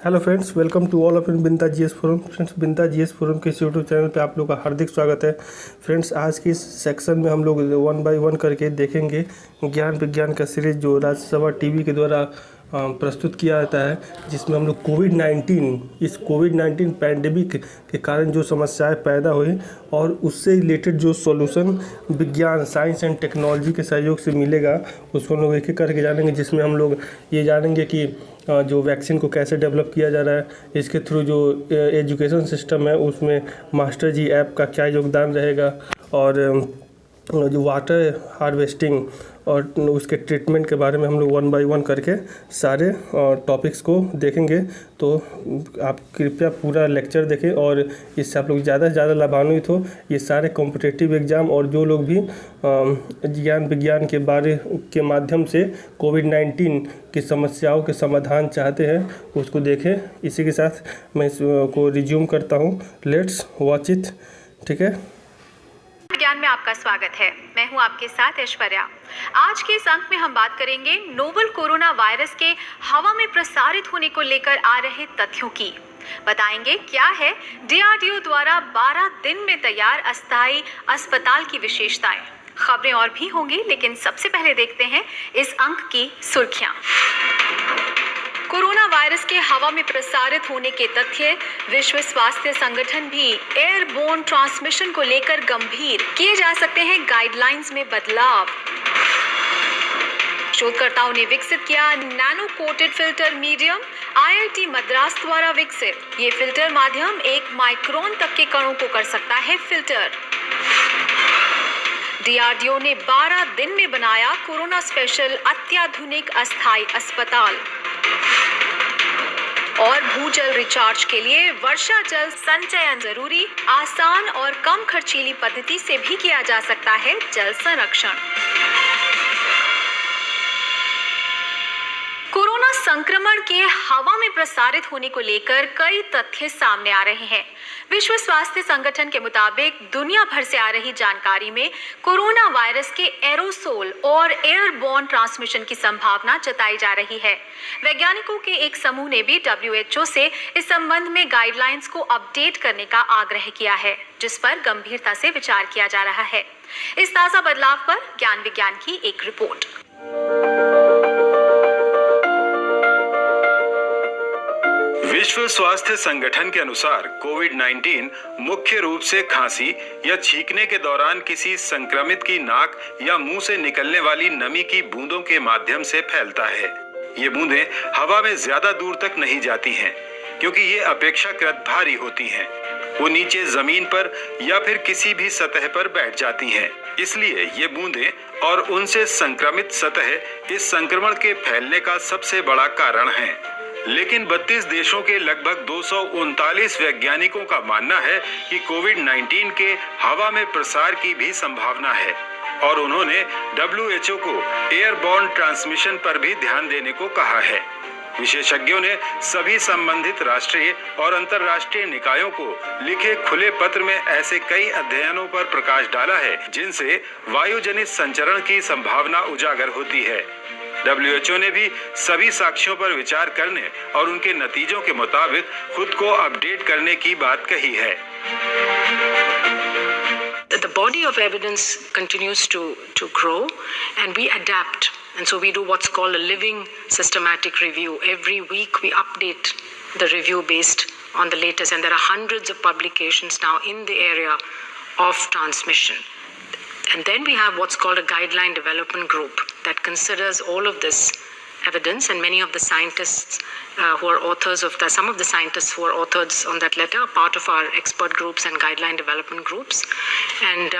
Hello friends, welcome to all of in Binta GS Forum. Friends, Binta GS Forum के इस YouTube channel पे आप लोग का हार्दिक स्वागत है। फ्रेंड्स, आज की इस सेक्शन में हम लोग 1 बाय 1 करके देखेंगे ज्ञान विज्ञान का सीरीज जो राज्यसभा टीवी के द्वारा प्रस्तुत किया जाता है, जिसमें हम लोग कोविड-19 पैंडेमिक के कारण जो समस्याएं पैदा हुई और उससे रिलेटेड जो सॉल्यूशन विज्ञान, साइंस एंड टेक्नोलॉजी के सहयोग से मिलेगा, उसको हम लोग एक एक करके जानेंगे। जिसमें हम लोग ये जानेंगे कि जो वैक्सीन को कैसे डेवलप किया जा रहा है, इसके थ्रू जो एजुकेशन सिस्टम है उसमें मास्टर जी ऐप का क्या योगदान रहेगा, और जो वाटर हार्वेस्टिंग और उसके ट्रीटमेंट के बारे में हम लोग 1 बाय 1 करके सारे टॉपिक्स को देखेंगे। तो आप कृपया पूरा लेक्चर देखें और इससे आप लोग ज़्यादा से ज़्यादा लाभान्वित हो। ये सारे कॉम्पिटिटिव एग्ज़ाम और जो लोग भी ज्ञान विज्ञान के बारे के माध्यम से कोविड-19 की समस्याओं के समाधान चाहते हैं, उसको देखें। इसी के साथ मैं इसको रिज्यूम करता हूँ। Let's watch it. ठीक है, ज्ञान में आपका स्वागत है। मैं हूं आपके साथ ऐश्वर्या। आज के इस अंक में हम बात करेंगे नोवल कोरोना वायरस के हवा में प्रसारित होने को लेकर आ रहे तथ्यों की। बताएंगे क्या है डीआरडीओ द्वारा 12 दिन में तैयार अस्थायी अस्पताल की विशेषताएं। खबरें और भी होंगी, लेकिन सबसे पहले देखते हैं इस अंक की सुर्खियां। कोरोना वायरस के हवा में प्रसारित होने के तथ्य। विश्व स्वास्थ्य संगठन भी एयरबोर्न ट्रांसमिशन को लेकर गंभीर। किए जा सकते हैं गाइडलाइंस में बदलाव। शोधकर्ताओं ने विकसित किया nano coated filter medium, IIT Madras द्वारा विकसित। ये फिल्टर माध्यम 1 माइक्रोन तक के कणों को कर सकता है फिल्टर। डीआरडीओ ने 12 दिन में बनाया कोरोना स्पेशल अत्याधुनिक अस्थायी अस्पताल। और भूजल रिचार्ज के लिए वर्षा जल संचयन जरूरी। आसान और कम खर्चीली पद्धति से भी किया जा सकता है जल संरक्षण। कोरोना संक्रमण के हवा में प्रसारित होने को लेकर कई तथ्य सामने आ रहे हैं। विश्व स्वास्थ्य संगठन के मुताबिक दुनिया भर से आ रही जानकारी में कोरोना वायरस के एरोसोल और एयरबोर्न ट्रांसमिशन की संभावना जताई जा रही है। वैज्ञानिकों के एक समूह ने भी WHO से इस संबंध में गाइडलाइंस को अपडेट करने का आग्रह किया है, जिस पर गंभीरता से विचार किया जा रहा है। इस ताजा बदलाव पर ज्ञान विज्ञान की एक रिपोर्ट। विश्व स्वास्थ्य संगठन के अनुसार कोविड-19 मुख्य रूप से खांसी या छींकने के दौरान किसी संक्रमित की नाक या मुंह से निकलने वाली नमी की बूंदों के माध्यम से फैलता है। ये बूंदें हवा में ज्यादा दूर तक नहीं जाती हैं, क्योंकि ये अपेक्षाकृत भारी होती हैं। वो नीचे जमीन पर या फिर किसी भी सतह पर बैठ जाती हैं। इसलिए ये बूंदें और उनसे संक्रमित सतह इस संक्रमण के फैलने का सबसे बड़ा कारण है। लेकिन 32 देशों के लगभग 239 वैज्ञानिकों का मानना है कि कोविड-19 के हवा में प्रसार की भी संभावना है, और उन्होंने WHO को एयरबोर्न ट्रांसमिशन पर भी ध्यान देने को कहा है। विशेषज्ञों ने सभी संबंधित राष्ट्रीय और अंतर्राष्ट्रीय निकायों को लिखे खुले पत्र में ऐसे कई अध्ययनों पर प्रकाश डाला है जिनसे वायुजनित संचरण की संभावना उजागर होती है। WHO ने भी सभी साक्ष्यों पर विचार करने और उनके नतीजों के मुताबिक खुद को अपडेट करने की बात कही है। The body of evidence continues to grow and we adapt, and so we do what's called a living systematic review. Every week we update the review based on the latest, and there are hundreds of publications now in the area of transmission. And then we have what's called a guideline development group that considers all of this evidence, and many of the scientists who are authors of that, some of the scientists who are authors on that letter are part of our expert groups and guideline development groups, and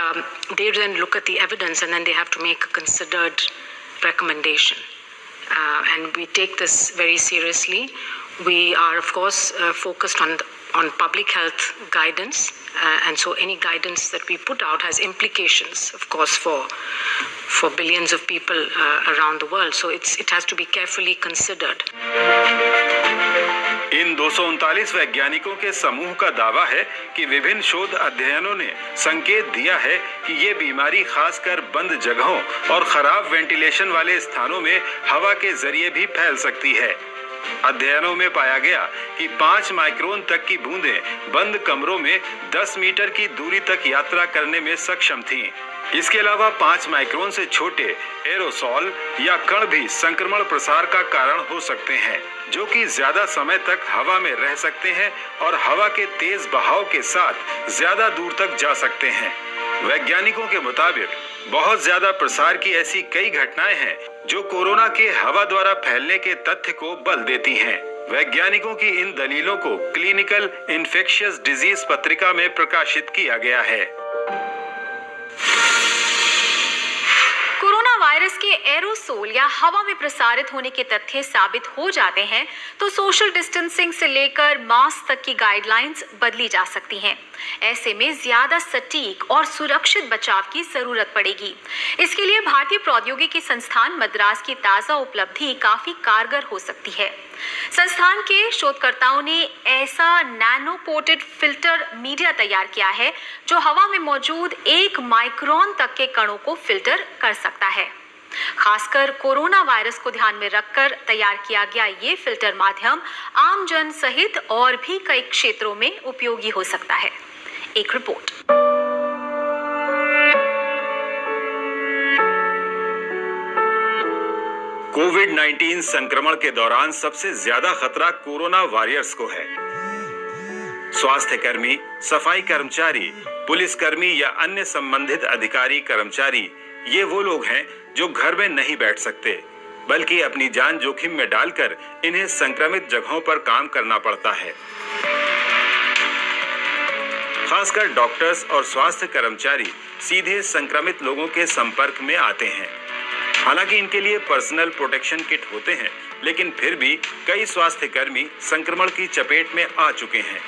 they then look at the evidence and then they have to make a considered recommendation, and we take this very seriously. We are of course focused on public health guidance, and so any guidance that we put out has implications, of course, for billions of people around the world. So it has to be carefully considered. इन 239 वैज्ञानिकों के समूह का दावा है कि विभिन्न शोध अध्ययनों ने संकेत दिया है कि ये बीमारी खासकर बंद जगहों और खराब वेंटिलेशन वाले स्थानों में हवा के जरिए भी फैल सकती है। अध्ययनों में पाया गया कि 5 माइक्रोन तक की बूंदें बंद कमरों में 10 मीटर की दूरी तक यात्रा करने में सक्षम थीं। इसके अलावा 5 माइक्रोन से छोटे एरोसॉल या कण भी संक्रमण प्रसार का कारण हो सकते हैं, जो कि ज्यादा समय तक हवा में रह सकते हैं और हवा के तेज बहाव के साथ ज्यादा दूर तक जा सकते हैं। वैज्ञानिकों के मुताबिक बहुत ज्यादा प्रसार की ऐसी कई घटनाएं हैं जो कोरोना के हवा द्वारा फैलने के तथ्य को बल देती हैं। वैज्ञानिकों की इन दलीलों को क्लिनिकल इन्फेक्शियस डिजीज पत्रिका में प्रकाशित किया गया है। कोरोना वायरस के एरोसोल या हवा में प्रसारित होने के तथ्य साबित हो जाते हैं तो सोशल डिस्टेंसिंग से लेकर मास्क तक की गाइडलाइंस बदली जा सकती हैं। ऐसे में ज्यादा सटीक और सुरक्षित बचाव की जरूरत पड़ेगी। इसके लिए भारतीय प्रौद्योगिकी संस्थान मद्रास की ताजा उपलब्धि काफी कारगर हो सकती है। संस्थान के शोधकर्ताओं ने ऐसा नैनो कोटेड फिल्टर मीडिया तैयार किया है जो हवा में मौजूद 1 माइक्रोन तक के कणों को फिल्टर कर सकता है। खासकर कोरोना वायरस को ध्यान में रखकर तैयार किया गया ये फिल्टर माध्यम आम जन सहित और भी कई क्षेत्रों में उपयोगी हो सकता है। एक रिपोर्ट। कोविड-19 संक्रमण के दौरान सबसे ज्यादा खतरा कोरोना वॉरियर्स को है। स्वास्थ्य कर्मी, सफाई कर्मचारी, पुलिसकर्मी या अन्य संबंधित अधिकारी कर्मचारी ये वो लोग हैं जो घर में नहीं बैठ सकते, बल्कि अपनी जान जोखिम में डालकर इन्हें संक्रमित जगहों पर काम करना पड़ता है। खासकर डॉक्टर्स और स्वास्थ्य कर्मचारी सीधे संक्रमित लोगों के संपर्क में आते हैं। हालांकि इनके लिए पर्सनल प्रोटेक्शन किट होते हैं, लेकिन फिर भी कई स्वास्थ्य कर्मी संक्रमण की चपेट में आ चुके हैं।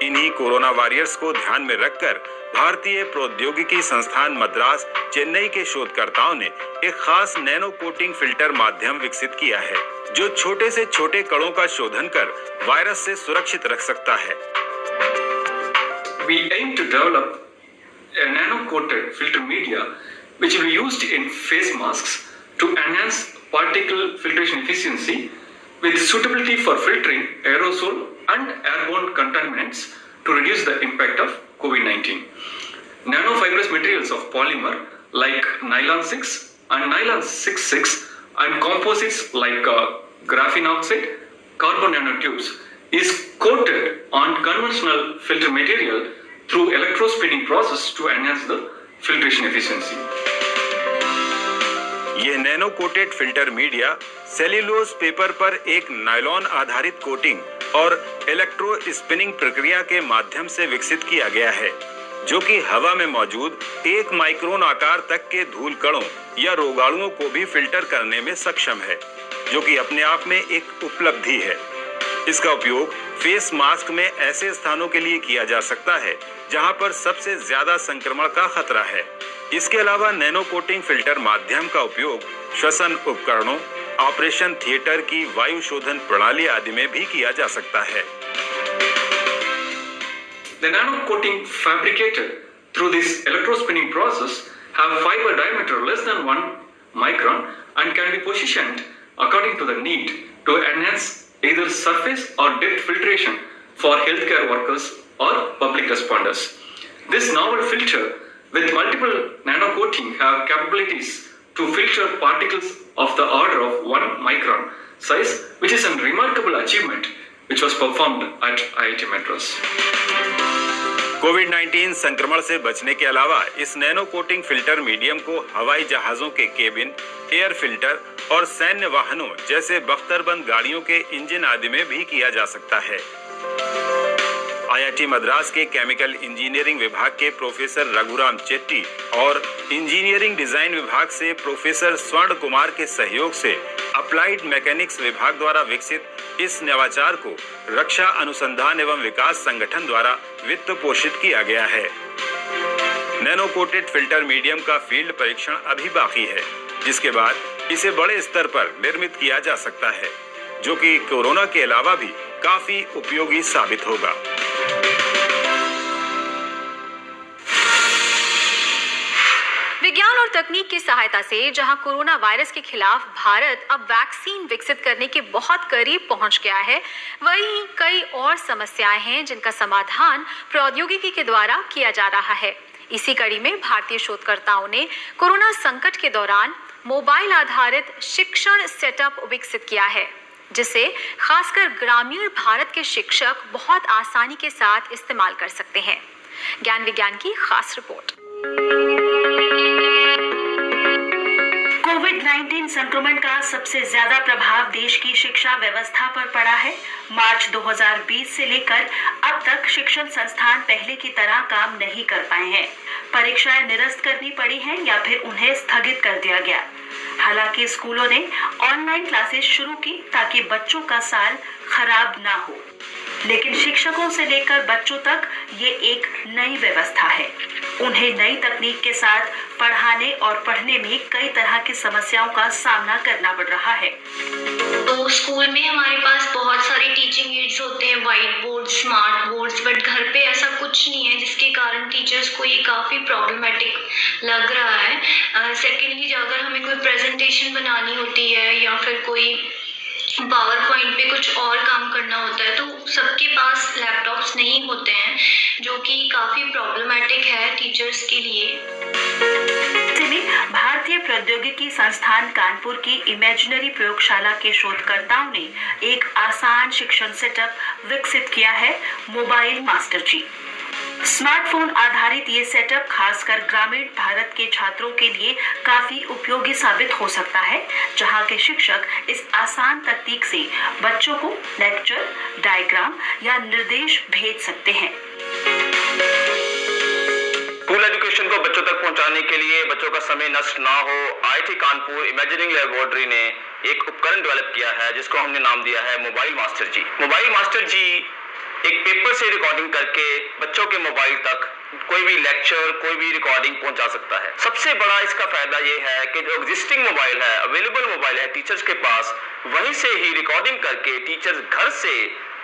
इन्हीं कोरोना वॉरियर्स को ध्यान में रखकर भारतीय प्रौद्योगिकी संस्थान मद्रास चेन्नई के शोधकर्ताओं ने एक खास नैनो कोटिंग फिल्टर माध्यम विकसित किया है जो छोटे से छोटे कणों का शोधन कर वायरस से सुरक्षित रख सकता है। We aim to develop a nano-coated filter media which will be used in face masks to enhance particle filtration efficiency with suitability for filtering aerosol and airborne contaminants to reduce the impact of COVID-19. Nanofibrous materials of polymer like nylon 6 and nylon 6/6 and composites like graphene oxide, carbon nanotubes is coated on conventional filter material through electrospinning process to enhance the filtration efficiency. यह nano coated filter media cellulose paper पर एक nylon आधारित coating और electro spinning प्रक्रिया के माध्यम से विकसित किया गया है, जो कि हवा में मौजूद 1 माइक्रोन आकार तक के धूल कणों या रोगाणुओं को भी फिल्टर करने में सक्षम है, जो कि अपने आप में एक उपलब्धि है। इसका उपयोग फेस मास्क में ऐसे स्थानों के लिए किया जा सकता है जहां पर सबसे ज्यादा संक्रमण का खतरा है। इसके अलावा नैनो कोटिंग फिल्टर माध्यम का उपयोग श्वसन उपकरणों, ऑपरेशन थिएटर की वायु शोधन प्रणाली आदि में भी किया जा सकता है। The nano coating fabricated through this electrospinning process have fiber diameter less than 1 micron and can be positioned according to the need to enhance either surface or depth filtration for healthcare workers or public responders. This novel filter with multiple nano coating have capabilities to filter particles of the order of 1 micron size, which is a remarkable achievement which was performed at IIT Madras. कोविड-19 संक्रमण से बचने के अलावा इस nano coating filter medium को हवाई जहाजों के केबिन, एयर फिल्टर और सैन्य वाहनों जैसे बख्तरबंद गाड़ियों के इंजन आदि में भी किया जा सकता है। आईआईटी मद्रास के केमिकल इंजीनियरिंग विभाग के प्रोफेसर रघुराम चेट्टी और इंजीनियरिंग डिजाइन विभाग से प्रोफेसर स्वर्ण कुमार के सहयोग से अप्लाइड मैकेनिक्स विभाग द्वारा विकसित इस नवाचार को रक्षा अनुसंधान एवं विकास संगठन द्वारा वित्त पोषित किया गया है। नैनो कोटेड फिल्टर मीडियम का फील्ड परीक्षण अभी बाकी है, जिसके बाद इसे बड़े स्तर पर निर्मित किया जा सकता है, जो कि कोरोना के अलावा भी काफी उपयोगी साबित होगा। विज्ञान और तकनीक की सहायता से जहां कोरोना वायरस के खिलाफ भारत अब वैक्सीन विकसित करने के बहुत करीब पहुंच गया है, वहीं कई और समस्याएं हैं जिनका समाधान प्रौद्योगिकी के द्वारा किया जा रहा है। इसी कड़ी में भारतीय शोधकर्ताओं ने कोरोना संकट के दौरान मोबाइल आधारित शिक्षण सेटअप विकसित किया है, जिसे खासकर ग्रामीण भारत के शिक्षक बहुत आसानी के साथ इस्तेमाल कर सकते हैं। ज्ञान विज्ञान की खास रिपोर्ट। कोविड-19 संक्रमण का सबसे ज्यादा प्रभाव देश की शिक्षा व्यवस्था पर पड़ा है। मार्च 2020 से लेकर अब तक शिक्षण संस्थान पहले की तरह काम नहीं कर पाए हैं। परीक्षाएं निरस्त करनी पड़ी हैं या फिर उन्हें स्थगित कर दिया गया। हालांकि स्कूलों ने ऑनलाइन क्लासेस शुरू की ताकि बच्चों का साल खराब ना हो, लेकिन शिक्षकों से लेकर बच्चों तक ये एक नई व्यवस्था है। उन्हें नई तकनीक के साथ पढ़ाने और पढ़ने में कई तरह की समस्याओं का सामना करना पड़ रहा है। तो स्कूल में हमारे पास बहुत सारे टीचिंग एड्स होते हैं, white board, smart boards, but घर पे ऐसा कुछ नहीं है, जिसके कारण टीचर्स को ये काफ़ी प्रॉब्लमेटिक लग रहा है। सेकेंडली, अगर हमें कोई प्रेजेंटेशन बनानी होती है या फिर कोई पावर पॉइंट पे कुछ और काम करना होता है, तो सबके पास लैपटॉप्स नहीं होते हैं, जो कि काफ़ी प्रॉब्लमेटिक है टीचर्स के लिए। भारतीय प्रौद्योगिकी संस्थान कानपुर की इमेजिनरी प्रयोगशाला के शोधकर्ताओं ने एक आसान शिक्षण सेटअप विकसित किया है, मोबाइल मास्टर जी। स्मार्टफोन आधारित ये सेटअप खासकर ग्रामीण भारत के छात्रों के लिए काफी उपयोगी साबित हो सकता है, जहां के शिक्षक इस आसान तकनीक से बच्चों को लेक्चर, डायग्राम या निर्देश भेज सकते हैं। स्कूल एजुकेशन को बच्चों तक पहुंचाने के लिए बच्चों का समय नष्ट ना हो, IIT कानपुर इमेजिनिंग लेबोरेटरी ने एक उपकरण डेवलप किया है, जिसको हमने नाम दिया है मोबाइल मास्टर जी। मोबाइल मास्टर जी एक पेपर से रिकॉर्डिंग करके बच्चों के मोबाइल तक कोई भी लेक्चर, कोई भी रिकॉर्डिंग पहुंचा सकता है। सबसे बड़ा इसका फायदा ये है कि जो एग्जिस्टिंग मोबाइल है, अवेलेबल मोबाइल है टीचर्स के पास, वहीं से ही रिकॉर्डिंग करके टीचर्स घर से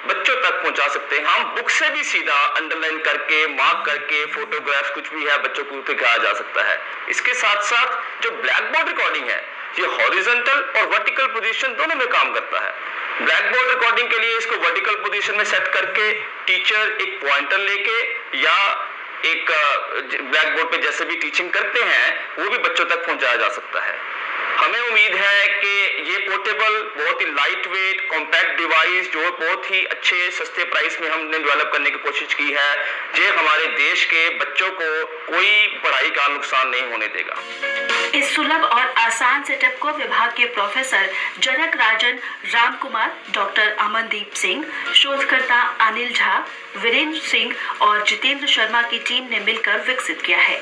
बच्चों तक पहुंचा सकते हैं। हम बुक से भी सीधा अंडरलाइन करके, मार्क करके, फोटोग्राफ्स कुछ भी है बच्चों को दिखाया जा सकता है। इसके साथ साथ जो ब्लैक बोर्ड रिकॉर्डिंग है, ये हॉरिजॉन्टल और वर्टिकल पोजीशन दोनों में काम करता है। ब्लैक बोर्ड रिकॉर्डिंग के लिए इसको वर्टिकल पोजीशन में सेट करके टीचर एक पॉइंटर लेके या एक ब्लैक बोर्ड पे जैसे भी टीचिंग करते हैं, वो भी बच्चों तक पहुंचाया जा सकता है। हमें उम्मीद है कि ये पोर्टेबल, बहुत ही लाइट वेट, कॉम्पैक्ट डिवाइस जो बहुत ही अच्छे सस्ते प्राइस में हमने डेवलप करने की कोशिश की है, ये हमारे देश के बच्चों को कोई पढ़ाई का नुकसान नहीं होने देगा। इस सुलभ और आसान सेटअप को विभाग के प्रोफेसर जनक राजन राम कुमार, डॉक्टर अमनदीप सिंह, शोधकर्ता अनिल झा, वीरेंद्र सिंह और जितेंद्र शर्मा की टीम ने मिलकर विकसित किया है।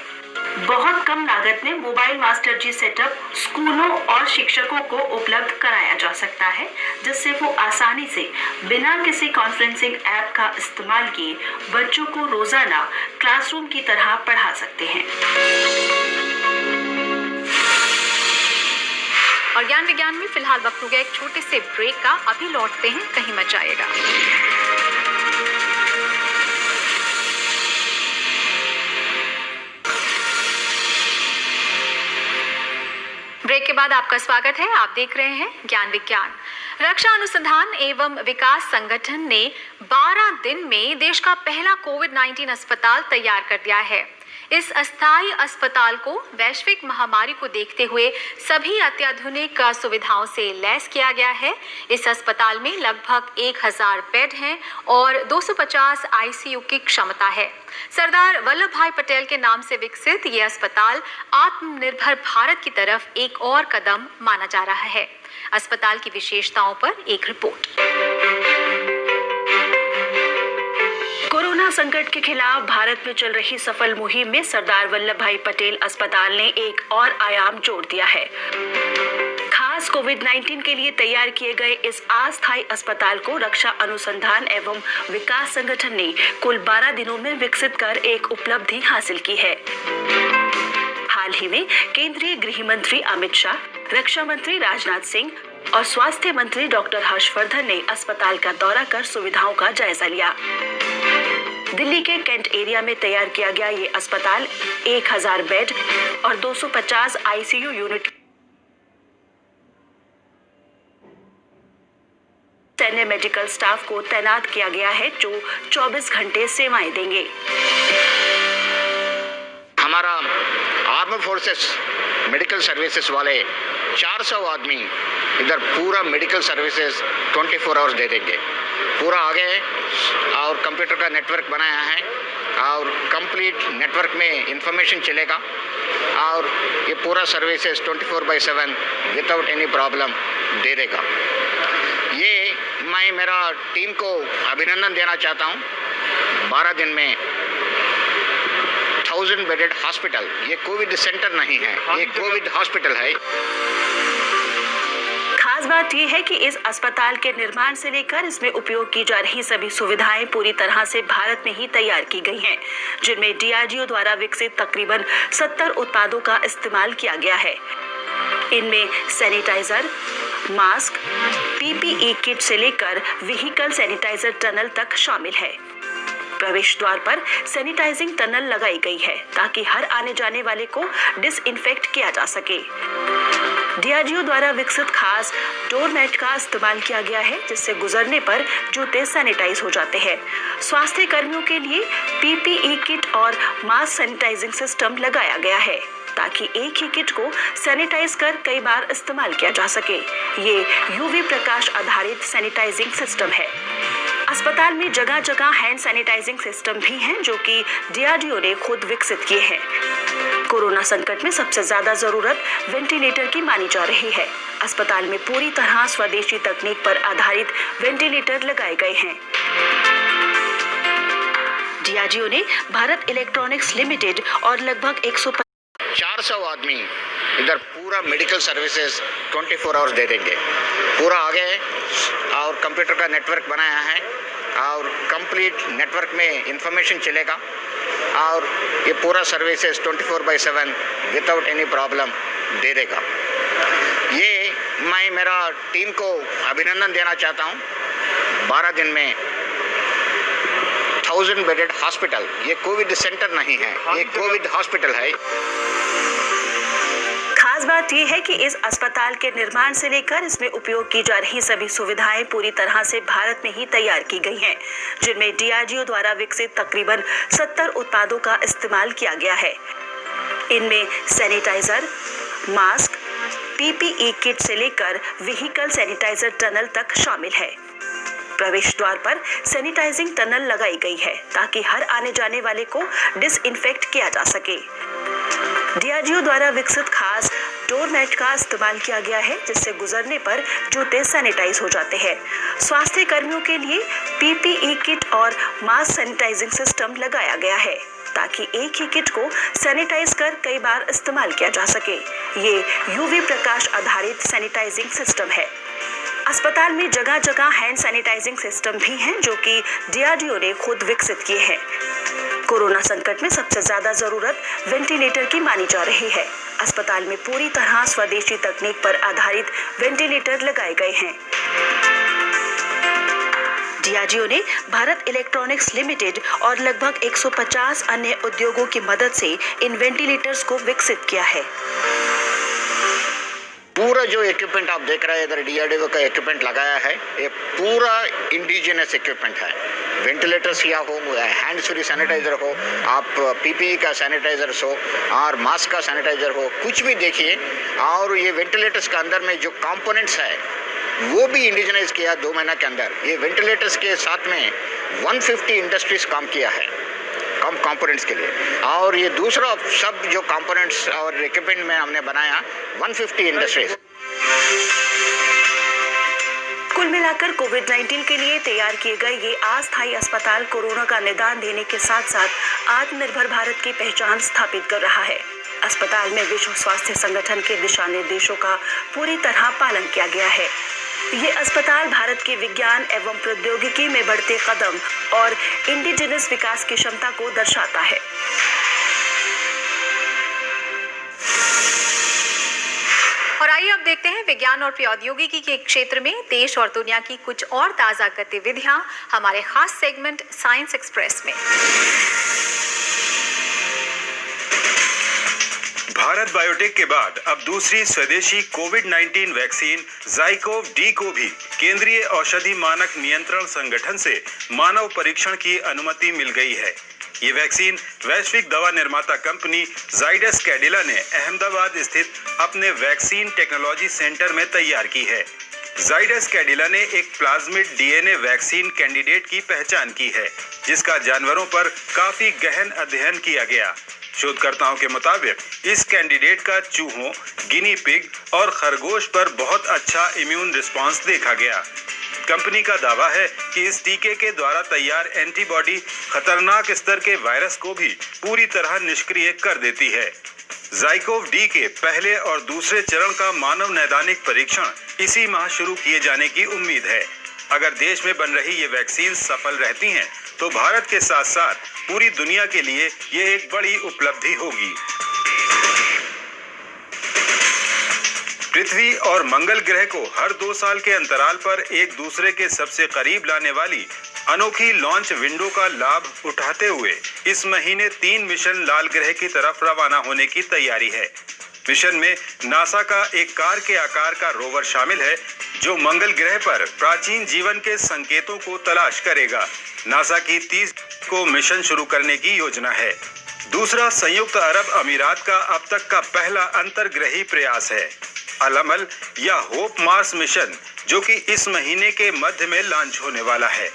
बहुत कम लागत में मोबाइल मास्टर जी सेटअप स्कूलों और शिक्षकों को उपलब्ध कराया जा सकता है, जिससे वो आसानी से बिना किसी कॉन्फ्रेंसिंग ऐप का इस्तेमाल किए बच्चों को रोजाना क्लासरूम की तरह पढ़ा सकते हैं। और ज्ञान विज्ञान में फिलहाल वक्त हो गया एक छोटे से ब्रेक का। अभी लौटते हैं, कहीं मत जाइएगा। ब्रेक के बाद आपका स्वागत है। आप देख रहे हैं ज्ञान विज्ञान। रक्षा अनुसंधान एवं विकास संगठन ने 12 दिन में देश का पहला कोविड-19 अस्पताल तैयार कर दिया है। इस अस्थायी अस्पताल को वैश्विक महामारी को देखते हुए सभी अत्याधुनिक सुविधाओं से लैस किया गया है। इस अस्पताल में लगभग 1000 बेड हैं और 250 ICU की क्षमता है। सरदार वल्लभ भाई पटेल के नाम से विकसित ये अस्पताल आत्मनिर्भर भारत की तरफ एक और कदम माना जा रहा है। अस्पताल की विशेषताओं पर एक रिपोर्ट। कोरोना संकट के खिलाफ भारत में चल रही सफल मुहिम में सरदार वल्लभ भाई पटेल अस्पताल ने एक और आयाम जोड़ दिया है। खास कोविड-19 के लिए तैयार किए गए इस अस्थायी अस्पताल को रक्षा अनुसंधान एवं विकास संगठन ने कुल 12 दिनों में विकसित कर एक उपलब्धि हासिल की है। हाल ही में केंद्रीय गृह मंत्री अमित शाह, रक्षा मंत्री राजनाथ सिंह और स्वास्थ्य मंत्री डॉक्टर हर्षवर्धन ने अस्पताल का दौरा कर सुविधाओं का जायजा लिया। दिल्ली के कैंट एरिया में तैयार किया गया ये अस्पताल 1000 बेड और 250 आईसीयू यूनिट सैन्य मेडिकल स्टाफ को तैनात किया गया है जो 24 घंटे सेवाएं देंगे। हमारा आर्म फोर्सेस मेडिकल सर्विसेज वाले 400 आदमी इधर पूरा मेडिकल सर्विसेज 24 आवर्स दे देंगे। पूरा आगे और कंप्यूटर का नेटवर्क बनाया है और कंप्लीट नेटवर्क में इंफॉर्मेशन चलेगा और ये पूरा सर्विसेज 24/7 विदाउट एनी प्रॉब्लम दे देगा। ये मैं मेरा टीम को अभिनंदन देना चाहता हूँ। 12 दिन में 1000 बेडेड हॉस्पिटल, ये कोविड सेंटर नहीं है, ये कोविड हॉस्पिटल है। खास बात यह है कि इस अस्पताल के निर्माण से लेकर इसमें उपयोग की जा रही सभी सुविधाएं पूरी तरह से भारत में ही तैयार की गई हैं, जिनमें डीआरडीओ द्वारा विकसित तकरीबन 70 उत्पादों का इस्तेमाल किया गया है। इनमें सैनिटाइजर, मास्क, पीपीई किट से लेकर व्हीकल सैनिटाइजर टनल तक शामिल है। प्रवेश द्वार पर सैनिटाइजिंग टनल लगाई गई है ताकि हर आने जाने वाले को डिसइंफेक्ट किया जा सके। डीआरडीओ द्वारा विकसित खास डोर मैट का इस्तेमाल किया गया है, जिससे गुजरने पर जूते सैनिटाइज हो जाते हैं। स्वास्थ्य कर्मियों के लिए पीपीई किट और मास सैनिटाइजिंग सिस्टम लगाया गया है ताकि एक ही किट को सैनिटाइज कर कई बार इस्तेमाल किया जा सके। ये यूवी प्रकाश आधारित सैनिटाइजिंग सिस्टम है। अस्पताल में जगह जगह हैंड सैनिटाइजिंग सिस्टम भी हैं जो कि डीआरडीओ ने खुद विकसित किए हैं। कोरोना संकट में सबसे ज्यादा जरूरत वेंटिलेटर की मानी जा रही है। अस्पताल में पूरी तरह स्वदेशी तकनीक पर आधारित वेंटिलेटर लगाए गए हैं। डीआरडीओ ने भारत इलेक्ट्रॉनिक्स लिमिटेड और लगभग 400 आदमी इधर पूरा मेडिकल सर्विसेज 24 आवर्स दे देंगे। पूरा आगे और कंप्यूटर का नेटवर्क बनाया है और कंप्लीट नेटवर्क में इंफॉर्मेशन चलेगा और ये पूरा सर्विसेज 24/7 विदाउट एनी प्रॉब्लम दे देगा। ये मैं मेरा टीम को अभिनंदन देना चाहता हूँ। 12 दिन में 1000 बेडेड हॉस्पिटल, ये कोविड सेंटर नहीं है, ये कोविड हॉस्पिटल है। खास बात यह है कि इस अस्पताल के निर्माण से लेकर इसमें उपयोग की जा रही सभी सुविधाएं पूरी तरह से भारत में ही तैयार की गई हैं, जिनमें डीआरडीओ द्वारा विकसित तकरीबन 70 उत्पादों का इस्तेमाल किया गया है। इनमें सैनिटाइजर, मास्क, पीपीई किट से लेकर व्हीकल सैनिटाइजर टनल तक शामिल है। प्रवेश द्वार पर सैनिटाइजिंग टनल लगाई गई है ताकि हर आने जाने वाले को डिसइंफेक्ट किया जा सके। डीआरडीओ द्वारा विकसित खास डोर मैट का इस्तेमाल किया गया है, जिससे गुजरने पर जूते सैनिटाइज हो जाते हैं। स्वास्थ्य कर्मियों के लिए पीपीई किट और मास सैनिटाइजिंग सिस्टम लगाया गया है ताकि एक ही किट को सैनिटाइज कर कई बार इस्तेमाल किया जा सके। ये यूवी प्रकाश आधारित सैनिटाइजिंग सिस्टम है। अस्पताल में जगह जगह हैंड सैनिटाइजिंग सिस्टम भी हैं जो कि डीआरडीओ ने खुद विकसित किए हैं। कोरोना संकट में सबसे ज्यादा जरूरत वेंटिलेटर की मानी जा रही है। अस्पताल में पूरी तरह स्वदेशी तकनीक पर आधारित वेंटिलेटर लगाए गए हैं। डीआरडीओ ने भारत इलेक्ट्रॉनिक्स लिमिटेड और लगभग 150 अन्य उद्योगों की मदद से इन वेंटिलेटर्स को विकसित किया है। पूरा जो इक्विपमेंट आप देख रहे हैं इधर डीआरडीओ का इक्विपमेंट लगाया है, ये पूरा इंडिजिनस इक्विपमेंट है। वेंटिलेटर्स या हो, हैंड फ्री सैनिटाइजर हो, आप पीपीई का सैनिटाइजर हो और मास्क का सैनिटाइजर हो, कुछ भी देखिए। और ये वेंटिलेटर्स के अंदर में जो कंपोनेंट्स है वो भी इंडिजिनाइज किया 2 महीना के अंदर। ये वेंटिलेटर्स के साथ में 150 इंडस्ट्रीज काम किया है कम कंपोनेंट्स के लिए। और ये दूसरा सब जो कंपोनेंट्स और इक्विपमेंट में हमने बनाया 150 इंडस्ट्रीज। कुल मिलाकर कोविड-19 के लिए तैयार किए गए ये अस्थायी अस्पताल कोरोना का निदान देने के साथ साथ आत्मनिर्भर भारत की पहचान स्थापित कर रहा है। अस्पताल में विश्व स्वास्थ्य संगठन के दिशा निर्देशों का पूरी तरह पालन किया गया है। ये अस्पताल भारत के विज्ञान एवं प्रौद्योगिकी में बढ़ते कदम और इंडिजिनस विकास की क्षमता को दर्शाता है। और आइए अब देखते हैं विज्ञान और प्रौद्योगिकी के क्षेत्र में देश और दुनिया की कुछ और ताजा गतिविधियां हमारे खास सेगमेंट साइंस एक्सप्रेस में। भारत बायोटेक के बाद अब दूसरी स्वदेशी कोविड-19 वैक्सीन ज़ाइकोव-डी को भी केंद्रीय औषधि मानक नियंत्रण संगठन से मानव परीक्षण की अनुमति मिल गई है। ये वैक्सीन वैश्विक दवा निर्माता कंपनी जाइडस कैडिला ने अहमदाबाद स्थित अपने वैक्सीन टेक्नोलॉजी सेंटर में तैयार की है। जाइडस कैडिला ने एक प्लाज्मिड डीएनए वैक्सीन कैंडिडेट की पहचान की है, जिसका जानवरों पर काफी गहन अध्ययन किया गया। शोधकर्ताओं के मुताबिक इस कैंडिडेट का चूहों, गिनी पिग और खरगोश पर बहुत अच्छा इम्यून रिस्पांस देखा गया। कंपनी का दावा है कि इस टीके के द्वारा तैयार एंटीबॉडी खतरनाक स्तर के वायरस को भी पूरी तरह निष्क्रिय कर देती है। ज़ाइकोव-डी के पहले और दूसरे चरण का मानव नैदानिक परीक्षण इसी माह शुरू किए जाने की उम्मीद है। अगर देश में बन रही ये वैक्सीन सफल रहती हैं, तो भारत के साथ साथ पूरी दुनिया के लिए ये एक बड़ी उपलब्धि होगी। पृथ्वी और मंगल ग्रह को हर 2 साल के अंतराल पर एक दूसरे के सबसे करीब लाने वाली अनोखी लॉन्च विंडो का लाभ उठाते हुए इस महीने 3 मिशन लाल ग्रह की तरफ रवाना होने की तैयारी है। मिशन में नासा का एक कार के आकार का रोवर शामिल है, जो मंगल ग्रह पर प्राचीन जीवन के संकेतों को तलाश करेगा। नासा की 30 को मिशन शुरू करने की योजना है। दूसरा संयुक्त अरब अमीरात का अब तक का पहला अंतर्ग्रही प्रयास है, अलअमल या होप मार्स मिशन, जो कि इस महीने के मध्य में लॉन्च होने वाला है।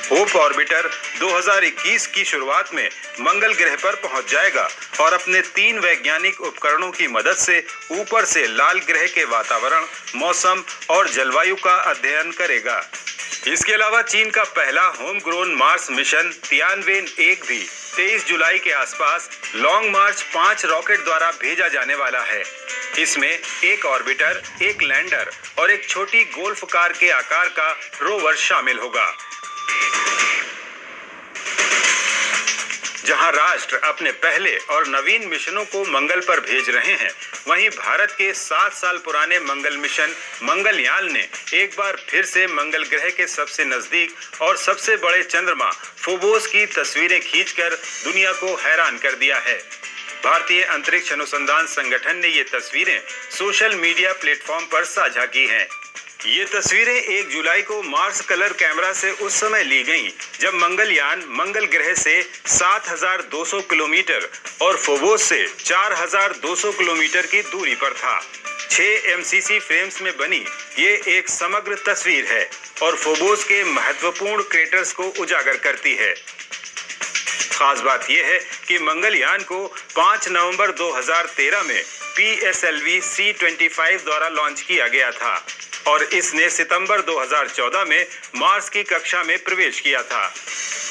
होप ऑर्बिटर 2021 की शुरुआत में मंगल ग्रह पर पहुंच जाएगा और अपने 3 वैज्ञानिक उपकरणों की मदद से ऊपर से लाल ग्रह के वातावरण, मौसम और जलवायु का अध्ययन करेगा। इसके अलावा चीन का पहला होम ग्रोन मार्स मिशन तियानवेन-1 भी 23 जुलाई के आसपास लॉन्ग मार्च 5 रॉकेट द्वारा भेजा जाने वाला है। इसमें एक ऑर्बिटर, एक लैंडर और एक छोटी गोल्फ कार के आकार का रोवर शामिल होगा। जहां राष्ट्र अपने पहले और नवीन मिशनों को मंगल पर भेज रहे हैं, वहीं भारत के 7 साल पुराने मंगल मिशन मंगलयान ने एक बार फिर से मंगल ग्रह के सबसे नजदीक और सबसे बड़े चंद्रमा फोबोस की तस्वीरें खींचकर दुनिया को हैरान कर दिया है। भारतीय अंतरिक्ष अनुसंधान संगठन ने ये तस्वीरें सोशल मीडिया प्लेटफॉर्म पर साझा की हैं। ये तस्वीरें 1 जुलाई को मार्स कलर कैमरा से उस समय ली गईं, जब मंगलयान मंगल ग्रह से 7,200 किलोमीटर और फोबोस से 4,200 किलोमीटर की दूरी पर था। 6 MCC फ्रेम्स में बनी ये एक समग्र तस्वीर है और फोबोस के महत्वपूर्ण क्रेटर्स को उजागर करती है। खास बात यह है कि मंगलयान को 5 नवंबर 2013 में PSLV C-25 द्वारा लॉन्च किया गया था और इसने सितंबर 2014 में मार्स की कक्षा में प्रवेश किया था।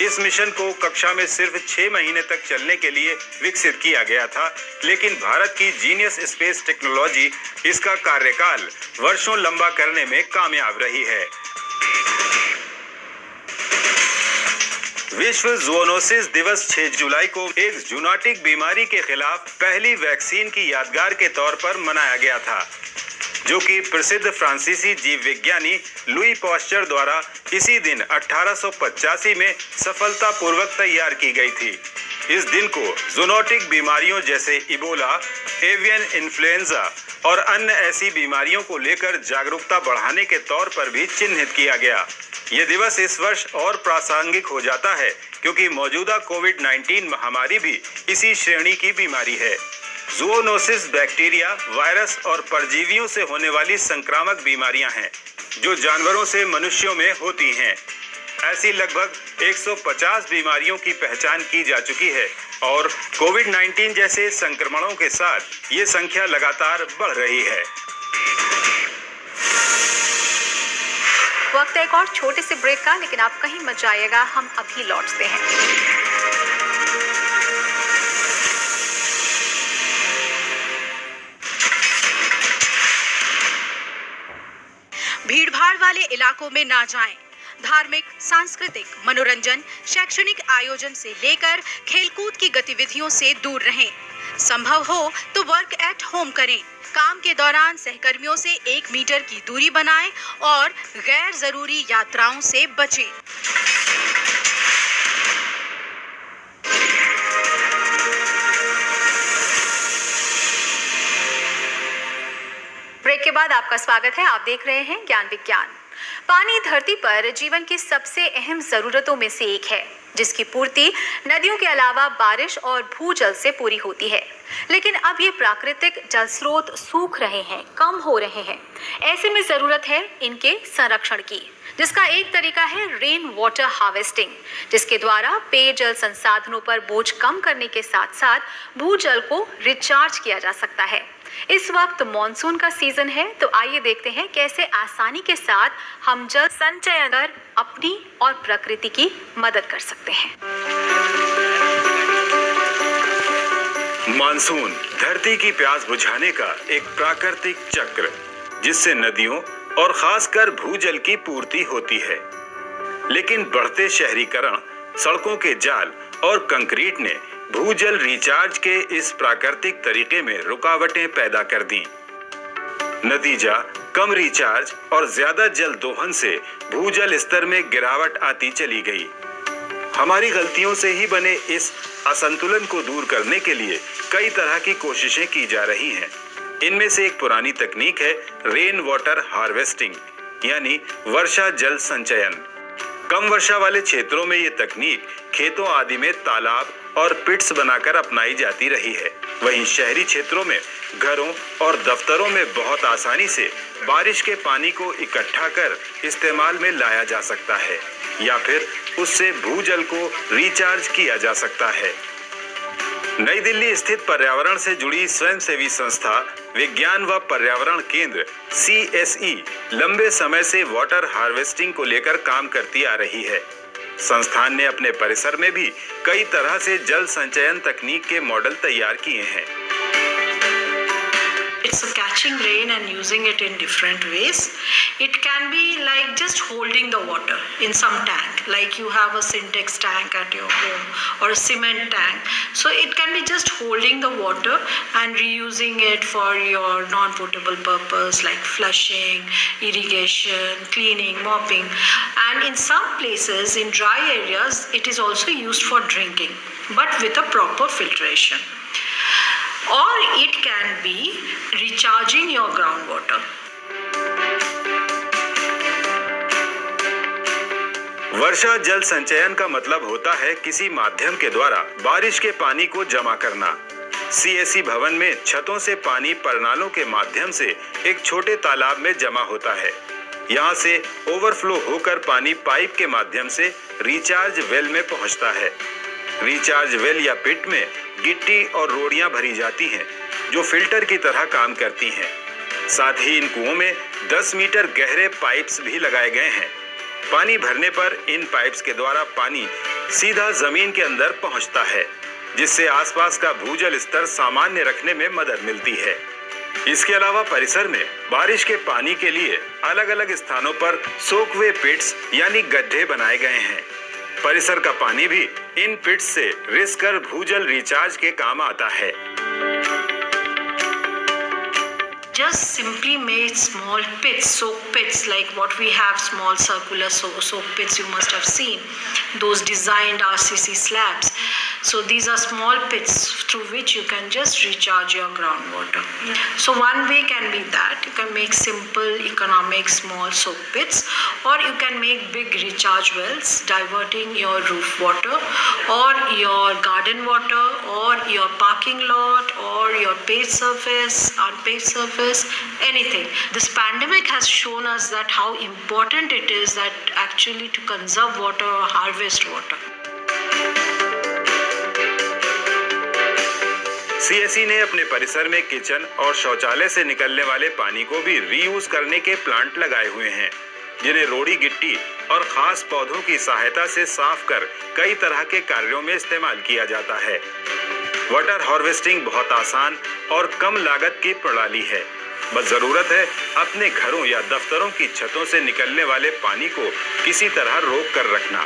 इस मिशन को कक्षा में सिर्फ 6 महीने तक चलने के लिए विकसित किया गया था, लेकिन भारत की जीनियस स्पेस टेक्नोलॉजी इसका कार्यकाल वर्षों लंबा करने में कामयाब रही है। विश्व ज़ूनोसिस दिवस 6 जुलाई को एक जूनोटिक बीमारी के खिलाफ पहली वैक्सीन की यादगार के तौर पर मनाया गया था, जो कि प्रसिद्ध फ्रांसीसी जीव विज्ञानी लुई पास्चर द्वारा इसी दिन 1885 में सफलतापूर्वक तैयार की गई थी। इस दिन को जूनोटिक बीमारियों जैसे इबोला, एवियन इन्फ्लुएंजा और अन्य ऐसी बीमारियों को लेकर जागरूकता बढ़ाने के तौर पर भी चिन्हित किया गया। ये दिवस इस वर्ष और प्रासंगिक हो जाता है क्योंकि मौजूदा कोविड-19 महामारी भी इसी श्रेणी की बीमारी है। ज़ूनोसिस बैक्टीरिया, वायरस और परजीवियों से होने वाली संक्रामक बीमारियां हैं, जो जानवरों से मनुष्यों में होती हैं। ऐसी लगभग 150 बीमारियों की पहचान की जा चुकी है और कोविड-19 जैसे संक्रमणों के साथ ये संख्या लगातार बढ़ रही है। वक्त है एक और छोटे से ब्रेक का, लेकिन आप कहीं मत जाइएगा, हम अभी लौटते हैं। भीड़भाड़ वाले इलाकों में ना जाएं। धार्मिक, सांस्कृतिक, मनोरंजन, शैक्षणिक आयोजन से लेकर खेलकूद की गतिविधियों से दूर रहें। संभव हो तो वर्क एट होम करें। काम के दौरान सहकर्मियों से 1 मीटर की दूरी बनाएं और गैर जरूरी यात्राओं से बचें। ब्रेक के बाद आपका स्वागत है। आप देख रहे हैं ज्ञान विज्ञान। पानी धरती पर जीवन की सबसे अहम जरूरतों में से एक है, जिसकी पूर्ति नदियों के अलावा बारिश और भूजल से पूरी होती है। लेकिन अब ये प्राकृतिक जल स्रोत सूख रहे हैं, कम हो रहे हैं। ऐसे में जरूरत है इनके संरक्षण की, जिसका एक तरीका है रेन वाटर हार्वेस्टिंग, जिसके द्वारा पेयजल संसाधनों पर बोझ कम करने के साथ साथ भूजल को रिचार्ज किया जा सकता है। इस वक्त मॉनसून का सीजन है, तो आइए देखते हैं कैसे आसानी के साथ हम जल संचयन कर अपनी और प्रकृति की मदद कर सकते हैं। मानसून धरती की प्यास बुझाने का एक प्राकृतिक चक्र, जिससे नदियों और खासकर भूजल की पूर्ति होती है। लेकिन बढ़ते शहरीकरण, सड़कों के जाल और कंक्रीट ने भूजल रिचार्ज के इस प्राकृतिक तरीके में रुकावटें पैदा कर दी। नतीजा कम रिचार्ज और ज्यादा जल दोहन से भूजल स्तर में गिरावट आती चली गई। हमारी गलतियों से ही बने इस असंतुलन को दूर करने के लिए कई तरह की कोशिशें की जा रही हैं। इनमें से एक पुरानी तकनीक है रेन वाटर हार्वेस्टिंग, यानी वर्षा जल संचयन। कम वर्षा वाले क्षेत्रों में ये तकनीक खेतों आदि में तालाब और पिट्स बनाकर अपनाई जाती रही है। वहीं शहरी क्षेत्रों में घरों और दफ्तरों में बहुत आसानी से बारिश के पानी को इकट्ठा कर इस्तेमाल में लाया जा सकता है, या फिर उससे भूजल को रिचार्ज किया जा सकता है। नई दिल्ली स्थित पर्यावरण से जुड़ी स्वयंसेवी संस्था विज्ञान व पर्यावरण केंद्र CSE लंबे समय से वाटर हार्वेस्टिंग को लेकर काम करती आ रही है। संस्थान ने अपने परिसर में भी कई तरह से जल संचयन तकनीक के मॉडल तैयार किए हैं। It's catching rain and using it in different ways. It can be like just holding the water in some tank, like you have a Syntex tank at your home or a cement tank. So it can be just holding the water and reusing it for your non-potable purpose like flushing, irrigation, cleaning, mopping. And in some places, in dry areas, it is also used for drinking, but with a proper filtration. Or it can be recharging your groundwater. वर्षा जल संचयन का मतलब होता है किसी माध्यम के द्वारा बारिश के पानी को जमा करना। CSE भवन में छतों से पानी परनालों के माध्यम से एक छोटे तालाब में जमा होता है। यहाँ से ओवरफ्लो होकर पानी पाइप के माध्यम से रिचार्ज वेल में पहुँचता है। रिचार्ज वेल या पिट में गिट्टी और रोड़ियां भरी जाती हैं, जो फिल्टर की तरह काम करती हैं। साथ ही इन कुओं में 10 मीटर गहरे पाइप्स भी लगाए गए हैं। पानी भरने पर इन पाइप्स के द्वारा पानी सीधा जमीन के अंदर पहुंचता है, जिससे आसपास का भूजल स्तर सामान्य रखने में मदद मिलती है। इसके अलावा परिसर में बारिश के पानी के लिए अलग अलग स्थानों पर सोकवे पिट्स यानी गड्ढे बनाए गए हैं। परिसर का पानी भी इन पिट्स से रिस कर भूजल रिचार्ज के काम आता है। Just simply made small pits, soak pits, like what we have, small circular soak pits you must have seen, those designed RCC slabs. So these are small pits through which you can just recharge your groundwater. So one way can be that you can make simple, economic, small soak pits, or you can make big recharge wells, diverting your roof water or your garden water or your parking lot or your paved surface, unpaved surface, anything. This pandemic has shown us that how important it is that actually to conserve water or harvest water. CSE ने अपने परिसर में kitchen और शौचालय से निकलने वाले पानी को भी रीयूज करने के प्लांट लगाए हुए हैं, जिन्हें रोड़ी गिट्टी और खास पौधों की सहायता से साफ कर कई तरह के कार्यों में इस्तेमाल किया जाता है। वाटर हार्वेस्टिंग बहुत आसान और कम लागत की प्रणाली है। बस जरूरत है अपने घरों या दफ्तरों की छतों से निकलने वाले पानी को किसी तरह रोक कर रखना।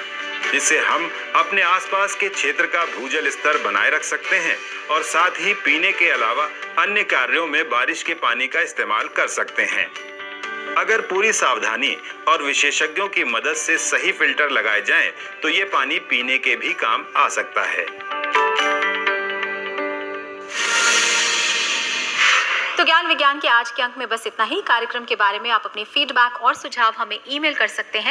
जिससे हम अपने आसपास के क्षेत्र का भूजल स्तर बनाए रख सकते हैं और साथ ही पीने के अलावा अन्य कार्यों में बारिश के पानी का इस्तेमाल कर सकते हैं। अगर पूरी सावधानी और विशेषज्ञों की मदद से सही फिल्टर लगाए जाएं, तो ये पानी पीने के भी काम आ सकता है। तो ज्ञान विज्ञान के आज के अंक में बस इतना ही। कार्यक्रम के बारे में आप अपनी फीडबैक और सुझाव हमें ईमेल कर सकते हैं